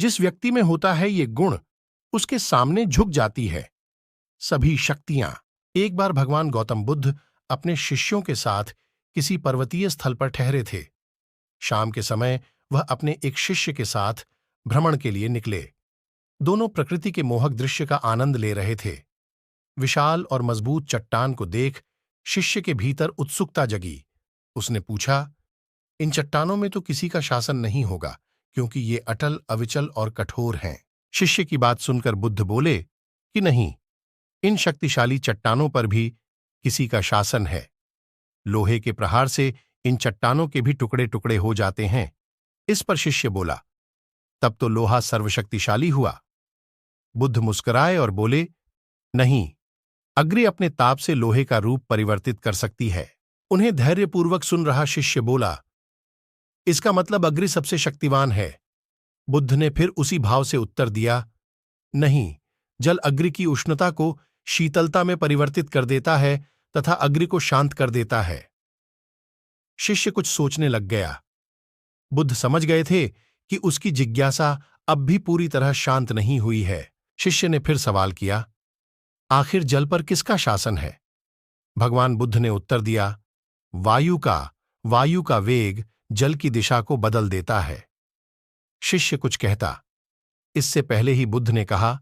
जिस व्यक्ति में होता है ये गुण, उसके सामने झुक जाती है सभी शक्तियां। एक बार भगवान गौतम बुद्ध अपने शिष्यों के साथ किसी पर्वतीय स्थल पर ठहरे थे। शाम के समय वह अपने एक शिष्य के साथ भ्रमण के लिए निकले। दोनों प्रकृति के मोहक दृश्य का आनंद ले रहे थे। विशाल और मजबूत चट्टान को देख शिष्य के भीतर उत्सुकता जगी। उसने पूछा, इन चट्टानों में तो किसी का शासन नहीं होगा, क्योंकि ये अटल, अविचल और कठोर हैं। शिष्य की बात सुनकर बुद्ध बोले कि नहीं, इन शक्तिशाली चट्टानों पर भी किसी का शासन है। लोहे के प्रहार से इन चट्टानों के भी टुकड़े टुकड़े हो जाते हैं। इस पर शिष्य बोला, तब तो लोहा सर्वशक्तिशाली हुआ। बुद्ध मुस्कुराए और बोले, नहीं, अग्नि अपने ताप से लोहे का रूप परिवर्तित कर सकती है। उन्हें धैर्यपूर्वक सुन रहा शिष्य बोला, इसका मतलब अग्नि सबसे शक्तिवान है। बुद्ध ने फिर उसी भाव से उत्तर दिया, नहीं, जल अग्नि की उष्णता को शीतलता में परिवर्तित कर देता है तथा अग्नि को शांत कर देता है। शिष्य कुछ सोचने लग गया। बुद्ध समझ गए थे कि उसकी जिज्ञासा अब भी पूरी तरह शांत नहीं हुई है। शिष्य ने फिर सवाल किया, आखिर जल पर किसका शासन है? भगवान बुद्ध ने उत्तर दिया, वायु का। वायु का वेग जल की दिशा को बदल देता है। शिष्य कुछ कहता, इससे पहले ही बुद्ध ने कहा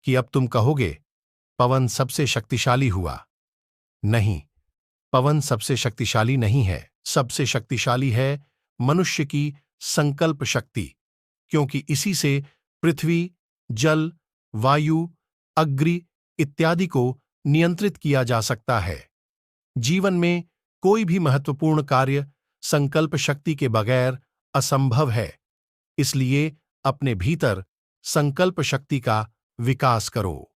कि अब तुम कहोगे पवन सबसे शक्तिशाली हुआ। नहीं, पवन सबसे शक्तिशाली नहीं है। सबसे शक्तिशाली है मनुष्य की संकल्प शक्ति, क्योंकि इसी से पृथ्वी, जल, वायु, अग्नि इत्यादि को नियंत्रित किया जा सकता है। जीवन में कोई भी महत्वपूर्ण कार्य संकल्प शक्ति के बगैर असंभव है। इसलिए अपने भीतर संकल्प शक्ति का विकास करो।